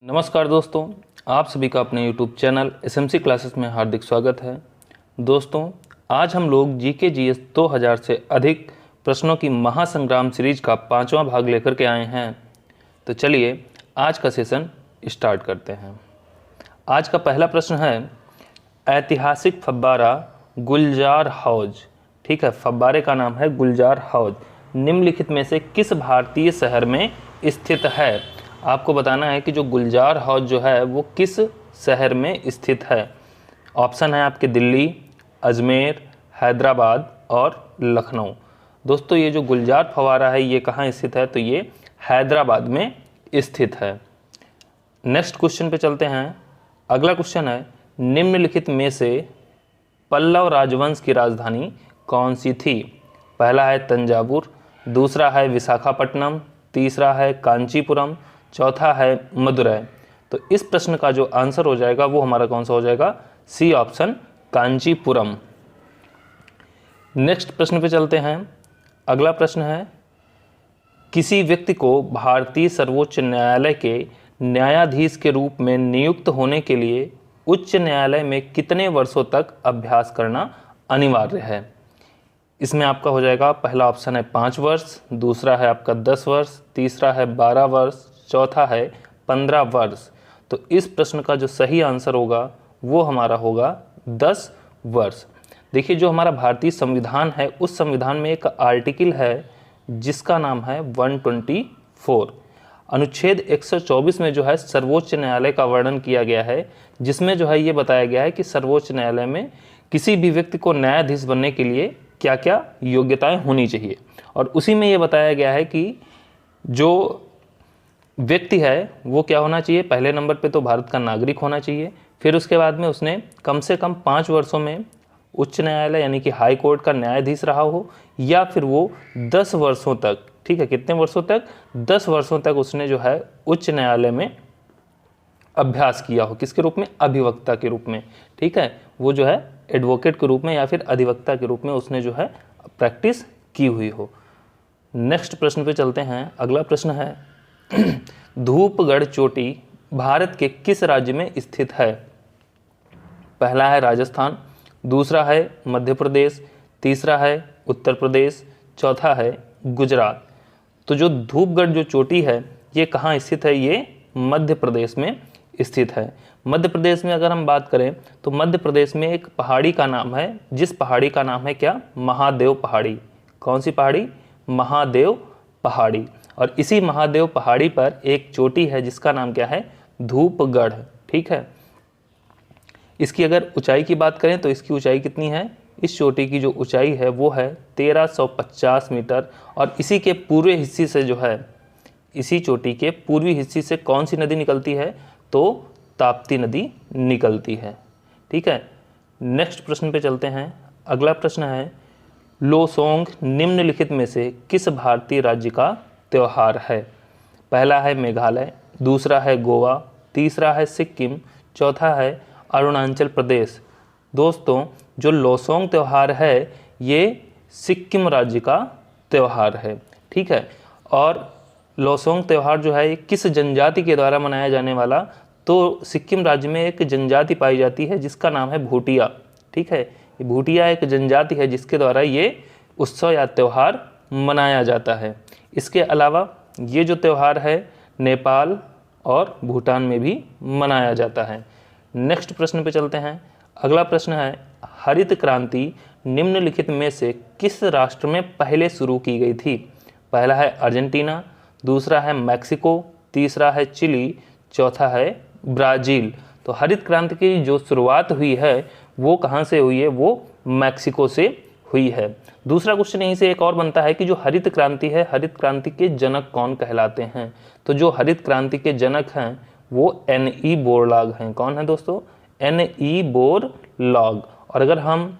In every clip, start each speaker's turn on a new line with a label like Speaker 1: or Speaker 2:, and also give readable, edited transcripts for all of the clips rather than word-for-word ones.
Speaker 1: नमस्कार दोस्तों, आप सभी का अपने YouTube चैनल SMC क्लासेस में हार्दिक स्वागत है। दोस्तों, आज हम लोग जीके जीएस 2000 से अधिक प्रश्नों की महासंग्राम सीरीज का 5वां भाग लेकर के आए हैं। तो चलिए आज का सेशन स्टार्ट करते हैं। आज का पहला प्रश्न है, ऐतिहासिक फव्वारा गुलजार हौज। ठीक है, फव्वारे का नाम है गुलजार हौज। निम्नलिखित में से किस भारतीय शहर में स्थित है? आपको बताना है कि जो गुलजार हौज जो है वो किस शहर में स्थित है। ऑप्शन है आपके दिल्ली, अजमेर, हैदराबाद और लखनऊ। दोस्तों, ये जो गुलजार फव्वारा है ये कहाँ स्थित है? तो ये हैदराबाद में स्थित है। नेक्स्ट क्वेश्चन पे चलते हैं। अगला क्वेश्चन है, निम्नलिखित में से पल्लव राजवंश की राजधानी कौन सी थी? पहला है तंजावुर, दूसरा है विशाखापट्टनम, तीसरा है कांचीपुरम, चौथा है मदुरै। तो इस प्रश्न का जो आंसर हो जाएगा वो हमारा कौन सा हो जाएगा? C option, Kanchipuram. नेक्स्ट प्रश्न पे चलते हैं। अगला प्रश्न है, किसी व्यक्ति को भारतीय सर्वोच्च न्यायालय के न्यायाधीश के रूप में नियुक्त होने के लिए उच्च न्यायालय में कितने वर्षों तक अभ्यास करना अनिवार्य है? इसमें आपका हो जाएगा, पहला ऑप्शन है 5 वर्ष, दूसरा है आपका 10 वर्ष, तीसरा है 12 वर्ष, चौथा है 15 वर्ष। तो इस प्रश्न का जो सही आंसर होगा वो हमारा होगा 10 वर्ष। देखिए, जो हमारा भारतीय संविधान है उस संविधान में एक आर्टिकल है जिसका नाम है 124। अनुच्छेद 124 में जो है सर्वोच्च न्यायालय का वर्णन किया गया है, जिसमें जो है ये बताया गया है कि सर्वोच्च न्यायालय में किसी भी व्यक्ति को न्यायाधीश बनने के लिए क्या क्या योग्यताएं होनी चाहिए। और उसी में ये बताया गया है कि जो व्यक्ति है वो क्या होना चाहिए? पहले नंबर पे तो भारत का नागरिक होना चाहिए, फिर उसके बाद में उसने कम से कम 5 वर्षों में उच्च न्यायालय यानी कि हाई कोर्ट का न्यायाधीश रहा हो, या फिर वो 10 वर्षों तक, ठीक है, कितने वर्षों तक? 10 वर्षों तक उसने जो है उच्च न्यायालय में अभ्यास किया हो। किसके रूप में? अधिवक्ता के रूप में। ठीक है, वो जो है एडवोकेट के रूप में या फिर अधिवक्ता के रूप में उसने जो है प्रैक्टिस की हुई हो। नेक्स्ट प्रश्न पे चलते हैं। अगला प्रश्न है, धूपगढ़ चोटी भारत के किस राज्य में स्थित है? पहला है राजस्थान, दूसरा है मध्य प्रदेश, तीसरा है उत्तर प्रदेश, चौथा है गुजरात। तो जो धूपगढ़ जो चोटी है ये कहाँ स्थित है? ये मध्य प्रदेश में स्थित है। मध्य प्रदेश में अगर हम बात करें तो मध्य प्रदेश में एक पहाड़ी का नाम है, जिस पहाड़ी का नाम है क्या? महादेव पहाड़ी। कौन सी पहाड़ी? महादेव पहाड़ी। और इसी महादेव पहाड़ी पर एक चोटी है जिसका नाम क्या है? धूपगढ़। ठीक है, इसकी अगर ऊंचाई की बात करें तो इसकी ऊंचाई कितनी है? इस चोटी की जो ऊंचाई है वो है 1350 मीटर। और इसी के पूर्वी हिस्से से जो है, इसी चोटी के पूर्वी हिस्से से कौन सी नदी निकलती है? तो ताप्ती नदी निकलती है। ठीक है, नेक्स्ट प्रश्न पे चलते हैं। अगला प्रश्न है, लोसोंग निम्नलिखित में से किस भारतीय राज्य का त्योहार है? पहला है मेघालय, दूसरा है गोवा, तीसरा है सिक्किम, चौथा है अरुणाचल प्रदेश। दोस्तों, जो लोसोंग त्यौहार है ये सिक्किम राज्य का त्यौहार है। ठीक है, और लोसोंग त्यौहार जो है किस जनजाति के द्वारा मनाया जाने वाला? तो सिक्किम राज्य में एक जनजाति पाई जाती है जिसका नाम है भूटिया। ठीक है, ये भूटिया एक जनजाति है जिसके द्वारा ये उत्सव या त्यौहार मनाया जाता है। इसके अलावा ये जो त्यौहार है नेपाल और भूटान में भी मनाया जाता है। नेक्स्ट प्रश्न पे चलते हैं। अगला प्रश्न है, हरित क्रांति निम्नलिखित में से किस राष्ट्र में पहले शुरू की गई थी? पहला है अर्जेंटीना, दूसरा है मैक्सिको, तीसरा है चिली, चौथा है ब्राज़ील। तो हरित क्रांति की जो शुरुआत हुई है वो कहाँ से हुई है? वो मैक्सिको से हुई है। दूसरा क्वेश्चन यहीं से एक और बनता है कि जो हरित क्रांति है, हरित क्रांति के जनक कौन कहलाते हैं? तो जो हरित क्रांति के जनक हैं वो एन.ई. बोरलॉग हैं। कौन है दोस्तों? एन.ई. बोरलॉग। और अगर हम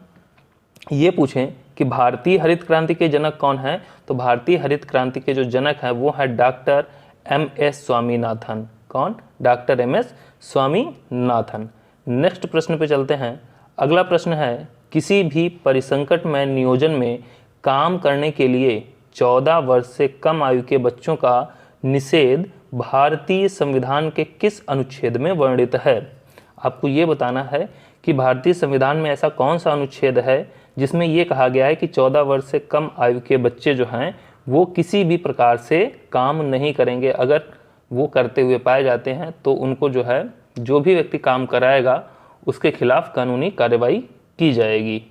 Speaker 1: ये पूछें कि भारतीय हरित क्रांति के जनक कौन है, तो भारतीय हरित क्रांति के जो जनक हैं वो है डॉक्टर एम.एस. स्वामीनाथन। कौन? Doctor MS. स्वामीनाथन। नेक्स्ट प्रश्न पे चलते हैं। अगला प्रश्न है, किसी भी परिसंकट में नियोजन में काम करने के लिए 14 वर्ष से कम आयु के बच्चों का निषेध भारतीय संविधान के किस अनुच्छेद में वर्णित है? आपको ये बताना है कि भारतीय संविधान में ऐसा कौन सा अनुच्छेद है जिसमें ये कहा गया है कि 14 वर्ष से कम आयु के बच्चे जो हैं वो किसी भी प्रकार से काम नहीं करेंगे। अगर वो करते हुए पाए जाते हैं तो उनको जो है, जो भी व्यक्ति काम कराएगा उसके खिलाफ कानूनी कार्रवाई की जाएगी।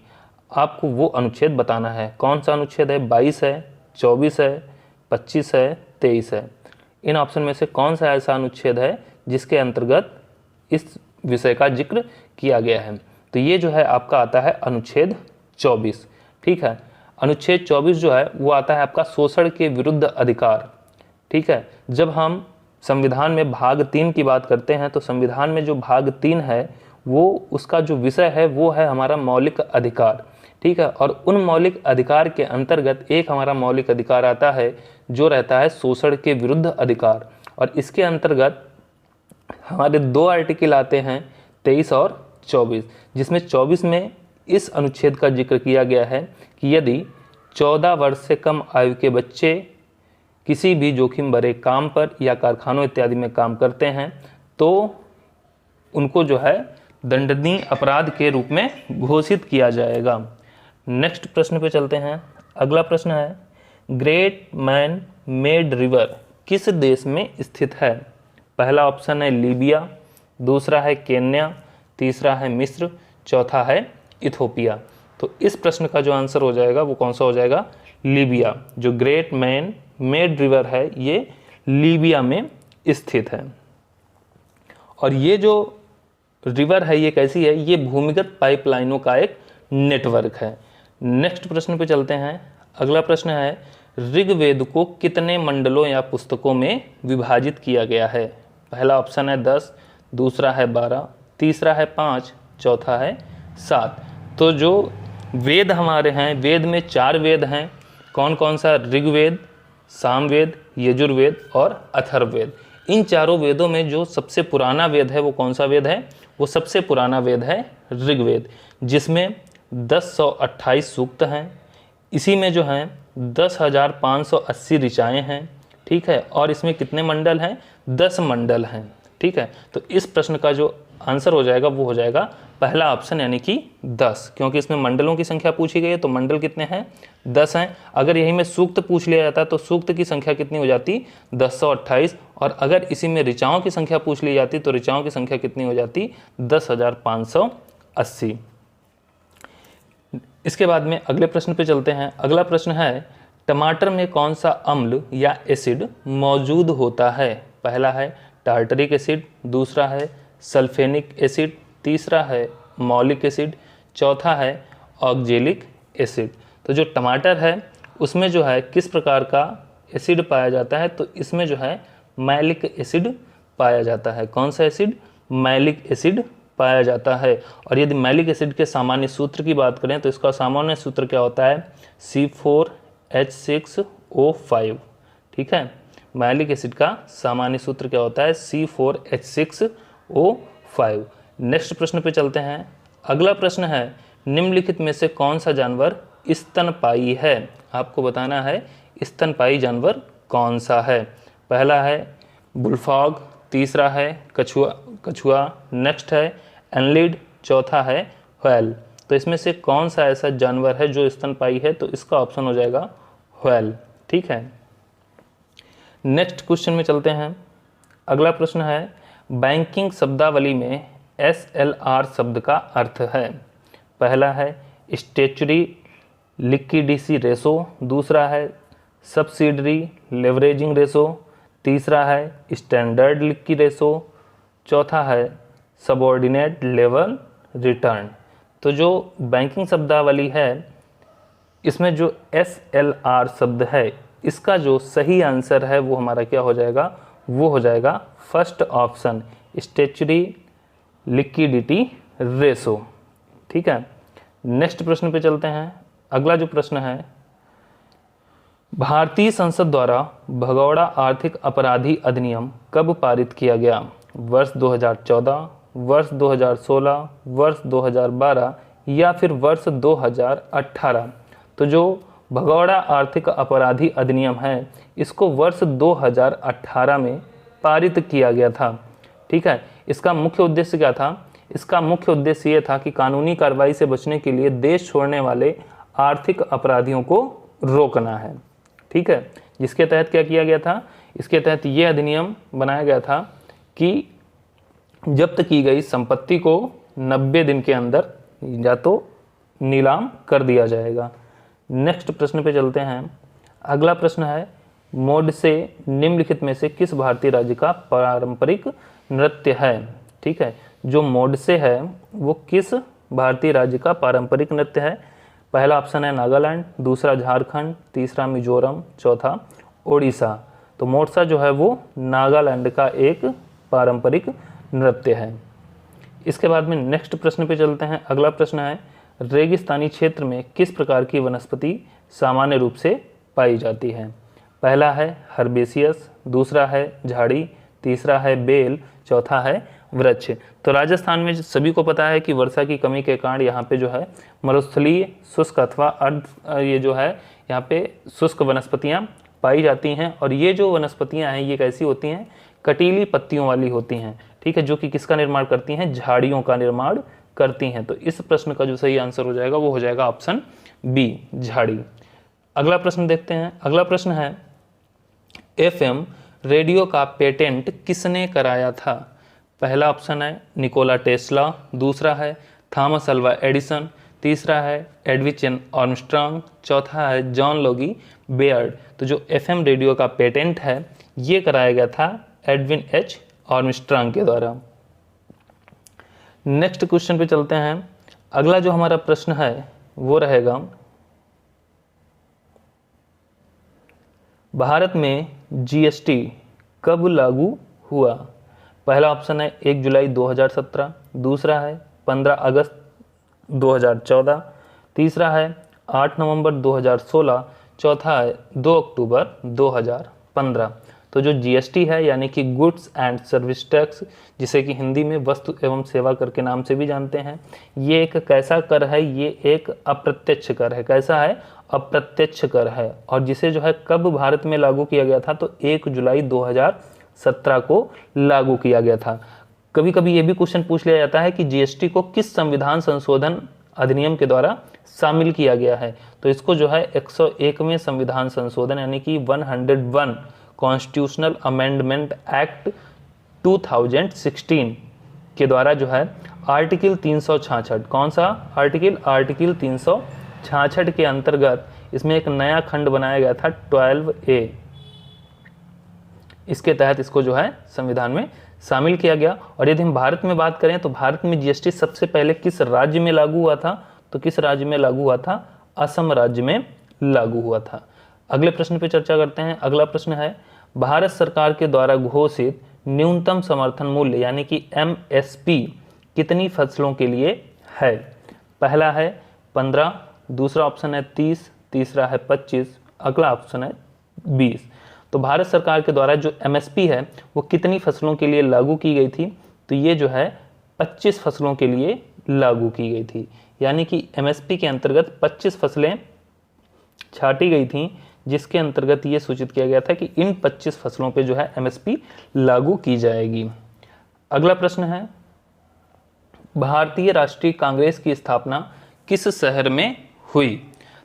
Speaker 1: आपको वो अनुच्छेद बताना है। कौन सा अनुच्छेद है? 22 है, 24 है, 25 है, 23 है। इन ऑप्शन में से कौन सा ऐसा अनुच्छेद है जिसके अंतर्गत इस विषय का जिक्र किया गया है? तो ये जो है आपका आता है अनुच्छेद 24। ठीक है, अनुच्छेद 24 जो है वो आता है आपका शोषण के विरुद्ध अधिकार। ठीक है, जब हम संविधान में भाग 3 की बात करते हैं तो संविधान में जो भाग 3 है वो उसका जो विषय है वो है हमारा मौलिक अधिकार। ठीक है, और उन मौलिक अधिकार के अंतर्गत एक हमारा मौलिक अधिकार आता है जो रहता है शोषण के विरुद्ध अधिकार, और इसके अंतर्गत हमारे 2 आर्टिकल आते हैं 23 और 24, जिसमें 24 में इस अनुच्छेद का जिक्र किया गया है कि यदि 14 वर्ष से कम आयु के बच्चे किसी भी जोखिम भरे काम पर या कारखानों इत्यादि में काम करते हैं तो उनको जो है दंडनीय अपराध के रूप में घोषित किया जाएगा। नेक्स्ट प्रश्न पे चलते हैं। अगला प्रश्न है, ग्रेट मैन मेड रिवर किस देश में स्थित है? पहला ऑप्शन है लीबिया, दूसरा है केन्या, तीसरा है मिस्र, चौथा है इथोपिया। तो इस प्रश्न का जो आंसर हो जाएगा वो कौन सा हो जाएगा? लीबिया। जो ग्रेट मैन मेड रिवर है ये लीबिया में स्थित है। और ये जो रिवर है ये कैसी है? ये भूमिगत पाइपलाइनों का एक नेटवर्क है। नेक्स्ट प्रश्न पे चलते हैं। अगला प्रश्न है, ऋग्वेद को कितने मंडलों या पुस्तकों में विभाजित किया गया है? पहला ऑप्शन है 10, दूसरा है 12, तीसरा है 5, चौथा है 7। तो जो वेद हमारे हैं, वेद में 4 वेद हैं। कौन कौन सा? ऋग्वेद, सामवेद, यजुर्वेद और अथर्ववेद। इन चारों वेदों में जो सबसे पुराना वेद है वो कौन सा वेद है? वो सबसे पुराना वेद है ऋग्वेद, जिसमें 1028 सूक्त हैं। इसी में जो हैं 10,580 ऋचाएँ हैं। ठीक है, और इसमें कितने मंडल हैं? 10 मंडल हैं। ठीक है, तो इस प्रश्न का जो आंसर हो जाएगा वो हो जाएगा पहला ऑप्शन यानी कि 10, क्योंकि इसमें मंडलों की संख्या पूछी गई है तो मंडल कितने हैं? 10 हैं। अगर यही में सूक्त पूछ लिया जाता तो सूक्त की संख्या कितनी हो जाती? 1028। और अगर इसी में ऋचाओं की संख्या पूछ ली जाती तो ऋचाओं की संख्या कितनी हो जाती? 10,580। इसके बाद में अगले प्रश्न पे चलते हैं। अगला प्रश्न है, टमाटर में कौन सा अम्ल या एसिड मौजूद होता है? पहला है टार्टरिक एसिड, दूसरा है सल्फेनिक एसिड, तीसरा है मौलिक एसिड, चौथा है ऑक्जेलिक एसिड। तो जो टमाटर है उसमें जो है किस प्रकार का एसिड पाया जाता है? तो इसमें जो है मैलिक एसिड पाया जाता है। कौन सा एसिड? मैलिक एसिड पाया जाता है। और यदि मैलिक एसिड के सामान्य सूत्र की बात करें तो इसका सामान्य सूत्र क्या होता है? C4H6O5। ठीक है, मैलिक एसिड का सामान्य सूत्र क्या होता है? C4H6O5। नेक्स्ट प्रश्न पे चलते हैं। अगला प्रश्न है, निम्नलिखित में से कौन सा जानवर स्तनपायी है? आपको बताना है स्तनपायी जानवर कौन सा है। पहला है बुलफ्रॉग, तीसरा है कछुआ, नेक्स्ट है एनलिड, चौथा है व्हेल। तो इसमें से कौन सा ऐसा जानवर है जो स्तनपायी है? तो इसका ऑप्शन हो जाएगा व्हेल। ठीक है, नेक्स्ट क्वेश्चन में चलते हैं। अगला प्रश्न है, बैंकिंग शब्दावली में SLR शब्द का अर्थ है। पहला है स्टैच्यूटरी लिक्विडिटी रेशो, दूसरा है सब्सिडरी लेवरेजिंग रेशो, तीसरा है स्टैंडर्ड लिक्विड रेशो, चौथा है सबऑर्डिनेट लेवल रिटर्न। तो जो बैंकिंग शब्दावली है इसमें जो SLR शब्द है इसका जो सही आंसर है वो हमारा क्या हो जाएगा? वो हो जाएगा first option statutory liquidity ratio. ठीक है, नेक्स्ट प्रश्न पे चलते हैं। अगला जो प्रश्न है, भारतीय संसद द्वारा भगोड़ा आर्थिक अपराधी अधिनियम कब पारित किया गया? वर्ष 2014, वर्ष 2016, वर्ष 2012 या फिर वर्ष 2018। तो जो भगोड़ा आर्थिक अपराधी अधिनियम है इसको वर्ष 2018 में पारित किया गया था। ठीक है, इसका मुख्य उद्देश्य क्या था? इसका मुख्य उद्देश्य ये था कि कानूनी कार्रवाई से बचने के लिए देश छोड़ने वाले आर्थिक अपराधियों को रोकना है। ठीक है, जिसके तहत क्या किया गया था? इसके तहत ये अधिनियम बनाया गया था कि जब्त की गई संपत्ति को 90 दिन के अंदर या तो नीलाम कर दिया जाएगा। नेक्स्ट प्रश्न पे चलते हैं। अगला प्रश्न है, मोड से निम्नलिखित में से किस भारतीय राज्य का पारंपरिक नृत्य है? ठीक है, जो मोड से है वो किस भारतीय राज्य का पारंपरिक नृत्य है? पहला ऑप्शन है नागालैंड, दूसरा झारखंड, तीसरा मिजोरम, चौथा ओडिशा। तो मोडसा जो है वो नागालैंड का एक पारंपरिक नृत्य है। इसके बाद में नेक्स्ट प्रश्न पे चलते हैं। अगला प्रश्न है, रेगिस्तानी क्षेत्र में किस प्रकार की वनस्पति सामान्य रूप से पाई जाती है? पहला है हर्बेसियस, दूसरा है झाड़ी, तीसरा है बेल, चौथा है वृक्ष। तो राजस्थान में सभी को पता है कि वर्षा की कमी के कारण यहाँ पे जो है मरुस्थलीय, शुष्क अथवा अर्ध ये जो है यहाँ पे शुष्क वनस्पतियाँ पाई जाती हैं। और ये जो वनस्पतियाँ हैं ये कैसी होती हैं? कटीली पत्तियों वाली होती हैं। ठीक है, जो कि किसका निर्माण करती हैं? झाड़ियों का निर्माण करती हैं। तो इस प्रश्न का जो सही आंसर हो जाएगा वो हो जाएगा ऑप्शन बी, झाड़ी। अगला प्रश्न देखते हैं। अगला प्रश्न है, एफएम रेडियो का पेटेंट किसने कराया था? पहला ऑप्शन है निकोला टेस्ला, दूसरा है थॉमस अल्वा एडिसन, तीसरा है एडविन आर्मस्ट्रांग, चौथा है जॉन लोगी बेयर्ड। तो जो एफएम रेडियो का पेटेंट है ये कराया गया था एडविन एच आर्मस्ट्रांग के द्वारा। नेक्स्ट क्वेश्चन पे चलते हैं। अगला जो हमारा प्रश्न है वो रहेगा, भारत में जीएसटी कब लागू हुआ? पहला ऑप्शन है 1 जुलाई 2017, दूसरा है 15 अगस्त 2014, तीसरा है 8 नवंबर 2016, चौथा है 2 अक्टूबर 2015। तो जो जीएसटी है यानी कि गुड्स एंड सर्विस टैक्स, जिसे कि हिंदी में वस्तु एवं सेवा कर के नाम से भी जानते हैं, ये एक कैसा कर है? ये एक अप्रत्यक्ष कर है। कैसा है? अप्रत्यक्ष कर है। और जिसे जो है कब भारत में लागू किया गया था? तो 1 जुलाई 2017 को लागू किया गया था। कभी कभी ये भी क्वेश्चन पूछ लिया जाता है कि जीएसटी को किस संविधान संशोधन अधिनियम के द्वारा शामिल किया गया है? तो इसको जो है 101वें संविधान संशोधन यानी कि 101 कॉन्स्टिट्यूशनल अमेंडमेंट एक्ट 2016 के द्वारा जो है आर्टिकल 366, कौन सा आर्टिकल? आर्टिकल 366 के अंतर्गत इसमें एक नया खंड बनाया गया था 12A। इसके तहत इसको जो है संविधान में शामिल किया गया। और यदि हम भारत में बात करें तो भारत में जीएसटी सबसे पहले किस राज्य में लागू हुआ था? तो किस राज्य में लागू हुआ था? असम राज्य में लागू हुआ था। अगले प्रश्न पे चर्चा करते हैं। अगला प्रश्न है, भारत सरकार के द्वारा घोषित न्यूनतम समर्थन मूल्य यानी कि एमएसपी कितनी फसलों के लिए है? पहला है 15, दूसरा ऑप्शन है 30, तीसरा है 25, अगला ऑप्शन है 20। तो भारत सरकार के द्वारा जो एमएसपी है वो कितनी फसलों के लिए लागू की गई थी? तो ये जो है 25 फसलों के लिए लागू की गई थी। यानी कि एमएसपी के अंतर्गत 25 फसलें छाटी गई थीं, जिसके अंतर्गत ये सूचित किया गया था कि इन 25 फसलों पे जो है एमएसपी लागू की जाएगी। अगला प्रश्न है, भारतीय राष्ट्रीय कांग्रेस की स्थापना किस शहर में हुई?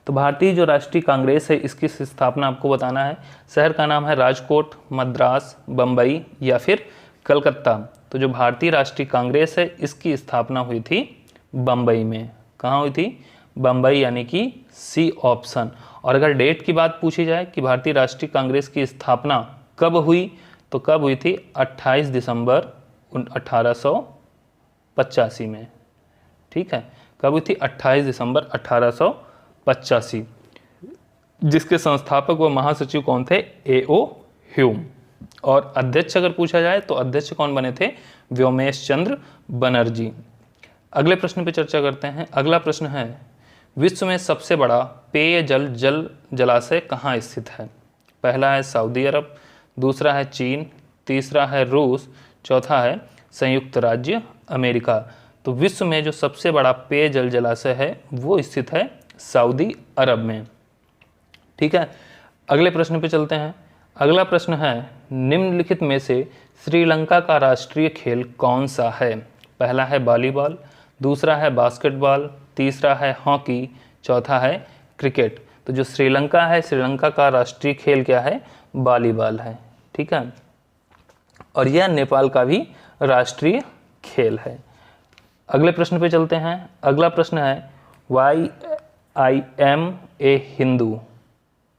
Speaker 1: तो भारतीय जो राष्ट्रीय कांग्रेस है इसकी स्थापना आपको बताना है। शहर का नाम है राजकोट, मद्रास, बम्बई या फिर कलकत्ता। तो जो भारतीय राष्ट्रीय कांग्रेस है इसकी स्थापना हुई थी बम्बई में। कहाँ हुई थी? बम्बई, यानी कि सी ऑप्शन। और अगर डेट की बात पूछी जाए कि भारतीय राष्ट्रीय कांग्रेस की स्थापना कब हुई, तो कब हुई थी? 28 दिसंबर 1885 में। ठीक है, कब हुई थी? 28 दिसंबर 1885। जिसके संस्थापक व महासचिव कौन थे? A.O. ह्यूम। और अध्यक्ष अगर पूछा जाए तो अध्यक्ष कौन बने थे? व्योमेश चंद्र बनर्जी। अगले प्रश्न पे चर्चा करते हैं। अगला प्रश्न है, विश्व में सबसे बड़ा पेयजल जलाशय कहाँ स्थित है? पहला है सऊदी अरब, दूसरा है चीन, तीसरा है रूस, चौथा है संयुक्त राज्य अमेरिका। तो विश्व में जो सबसे बड़ा पेयजल जलाशय है वो स्थित है सऊदी अरब में। ठीक है, अगले प्रश्न पे चलते हैं। अगला प्रश्न है, निम्नलिखित में से श्रीलंका का राष्ट्रीय खेल कौन सा है? पहला है वॉलीबॉल, दूसरा है बास्केटबॉल, तीसरा है हॉकी, चौथा है क्रिकेट। तो जो श्रीलंका है, श्रीलंका का राष्ट्रीय खेल क्या है? वॉलीबॉल है। ठीक है, और यह नेपाल का भी राष्ट्रीय खेल है। अगले प्रश्न पे चलते हैं। अगला प्रश्न है, why I am a Hindu.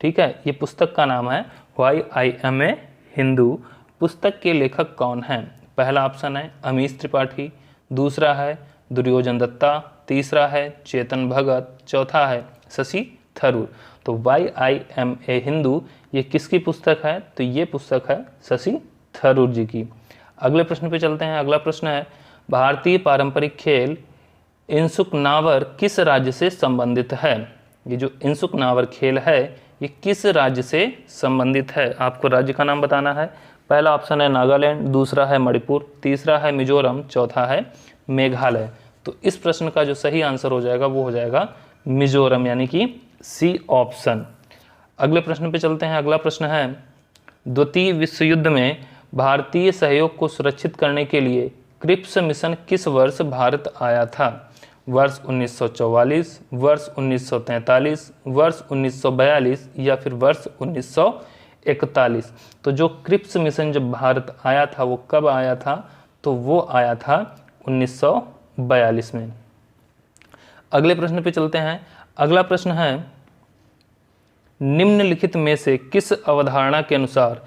Speaker 1: ठीक है, ये पुस्तक का नाम है why I am a Hindu. पुस्तक के लेखक कौन हैं? पहला ऑप्शन है अमीश त्रिपाठी, दूसरा है दुर्योधन दत्ता, तीसरा है चेतन भगत, चौथा है शशि थरूर। तो why I am a Hindu ये किसकी पुस्तक है? तो ये पुस्तक है शशि थरूर जी की। अगले प्रश्न पे चलते हैं। अगला प्रश्न है, भारतीय पारंपरिक खेल इंसुक नावर किस राज्य से संबंधित है? ये जो इंसुक नावर खेल है ये किस राज्य से संबंधित है? आपको राज्य का नाम बताना है। पहला ऑप्शन है नागालैंड, दूसरा है मणिपुर, तीसरा है मिजोरम, चौथा है मेघालय। तो इस प्रश्न का जो सही आंसर हो जाएगा वो हो जाएगा मिजोरम, यानी कि सी ऑप्शन। अगले प्रश्न पे चलते हैं। अगला प्रश्न है, द्वितीय विश्व युद्ध में भारतीय सहयोग को सुरक्षित करने के लिए क्रिप्स मिशन किस वर्ष भारत आया था? वर्ष 1944, वर्ष 1943, वर्ष 1942 या फिर वर्ष 1941। तो जो क्रिप्स मिशन जब भारत आया था वो कब आया था? तो वो आया था 1942 में। अगले प्रश्न पे चलते हैं। अगला प्रश्न है, निम्नलिखित में से किस अवधारणा के अनुसार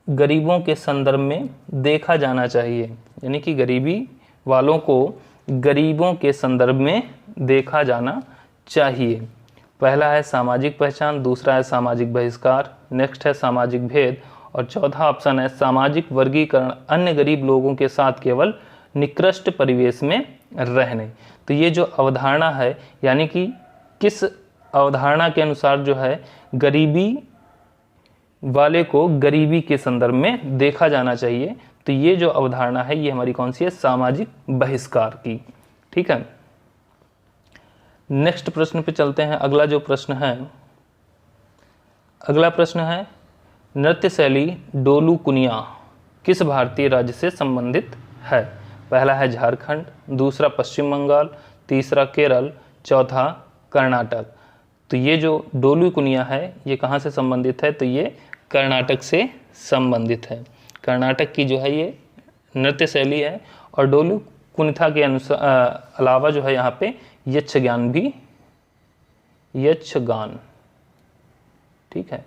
Speaker 1: गरीबों के संदर्भ में देखा जाना चाहिए? यानी कि गरीबी वालों को गरीबों के संदर्भ में देखा जाना चाहिए। पहला है सामाजिक पहचान, दूसरा है सामाजिक बहिष्कार, नेक्स्ट है सामाजिक भेद, और चौथा ऑप्शन है सामाजिक वर्गीकरण अन्य गरीब लोगों के साथ केवल निकृष्ट परिवेश में रहने। तो ये जो अवधारणा है, यानी कि किस अवधारणा के अनुसार जो है गरीबी वाले को गरीबी के संदर्भ में देखा जाना चाहिए, तो ये जो अवधारणा है ये हमारी कौन सी है? सामाजिक बहिष्कार की। ठीक है, नेक्स्ट प्रश्न पे चलते हैं। अगला जो प्रश्न है, अगला प्रश्न है, नृत्य शैली डोलू कुनिया किस भारतीय राज्य से संबंधित है? पहला है झारखंड, दूसरा पश्चिम बंगाल, तीसरा केरल, चौथा कर्नाटक। तो ये जो डोलू कुनिया है ये कहाँ से संबंधित है? तो ये कर्नाटक से संबंधित है। कर्नाटक की जो है ये नृत्य शैली है, और डोलू कुनिथा के अलावा जो है यहाँ पे यक्षगान भी, यक्षगान, ठीक है,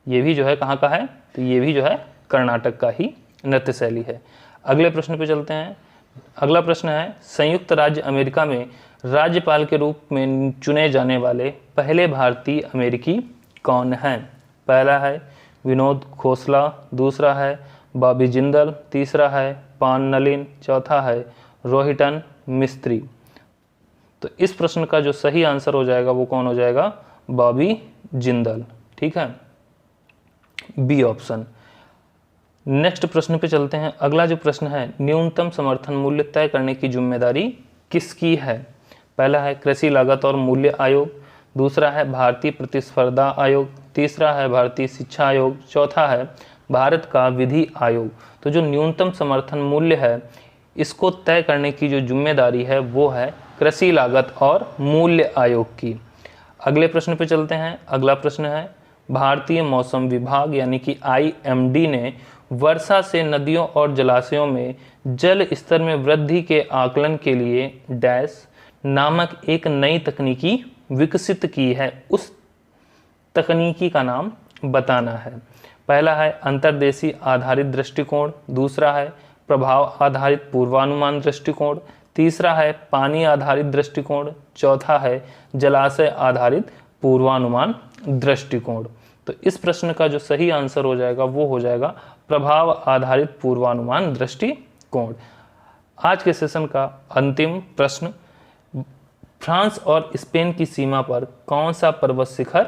Speaker 1: ये भी जो है कहाँ का है? तो ये भी जो है कर्नाटक का ही नृत्य शैली है। अगले प्रश्न पे चलते हैं। अगला प्रश्न है, संयुक्त राज्य अमेरिका में राज्यपाल के रूप में चुने जाने वाले पहले भारतीय अमेरिकी कौन हैं? पहला है विनोद खोसला, दूसरा है बॉबी जिंदल, तीसरा है पान नलिन, चौथा है रोहिटन मिस्त्री। तो इस प्रश्न का जो सही आंसर हो जाएगा वो कौन हो जाएगा? बॉबी जिंदल। ठीक है, बी ऑप्शन। नेक्स्ट प्रश्न पे चलते हैं। अगला जो प्रश्न है, न्यूनतम समर्थन मूल्य तय करने की जिम्मेदारी किसकी है? पहला है कृषि लागत और मूल्य आयोग, दूसरा है भारतीय प्रतिस्पर्धा आयोग, तीसरा है भारतीय शिक्षा आयोग, चौथा है भारत का विधि आयोग। तो जो न्यूनतम समर्थन मूल्य है इसको तय करने की जो जिम्मेदारी है वो है कृषि लागत और मूल्य आयोग की। अगले प्रश्न पे चलते हैं। अगला प्रश्न है, भारतीय मौसम विभाग यानी कि IMD ने वर्षा से नदियों और जलाशयों में जल स्तर में वृद्धि के आकलन के लिए डैश नामक एक नई तकनीकी विकसित की है। उस तकनीकी का नाम बताना है। पहला है अंतर्देशीय आधारित दृष्टिकोण, दूसरा है प्रभाव आधारित पूर्वानुमान दृष्टिकोण, तीसरा है पानी आधारित दृष्टिकोण, चौथा है जलाशय आधारित पूर्वानुमान दृष्टिकोण। तो इस प्रश्न का जो सही आंसर हो जाएगा वो हो जाएगा प्रभाव आधारित पूर्वानुमान दृष्टिकोण। आज के सेशन का अंतिम प्रश्न, फ्रांस और स्पेन की सीमा पर कौन सा पर्वत शिखर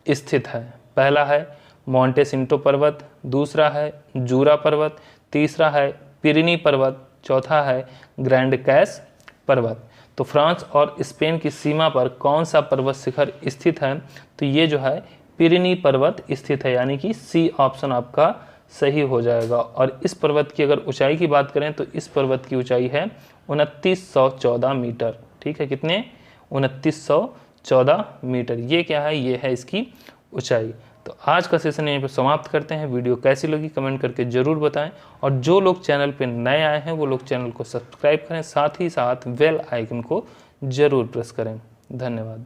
Speaker 1: स्थित है? पहला है मोंटे सिंटो पर्वत, दूसरा है जूरा पर्वत, तीसरा है पिरिनी पर्वत, चौथा है ग्रैंड कैस पर्वत। तो फ्रांस और स्पेन की सीमा पर कौन सा पर्वत शिखर स्थित है? तो ये जो है पिरिनी पर्वत स्थित है, यानी कि सी ऑप्शन आपका सही हो जाएगा। और इस पर्वत की अगर ऊंचाई की बात करें तो इस पर्वत की ऊंचाई है 2914 मीटर। ठीक है, कितने? 2914 मीटर। ये क्या है? ये है इसकी ऊंचाई। तो आज का सेशन यहीं पर समाप्त करते हैं। वीडियो कैसी लगी कमेंट करके ज़रूर बताएं, और जो लोग चैनल पे नए आए हैं वो लोग चैनल को सब्सक्राइब करें, साथ ही साथ बेल आइकन को ज़रूर प्रेस करें। धन्यवाद।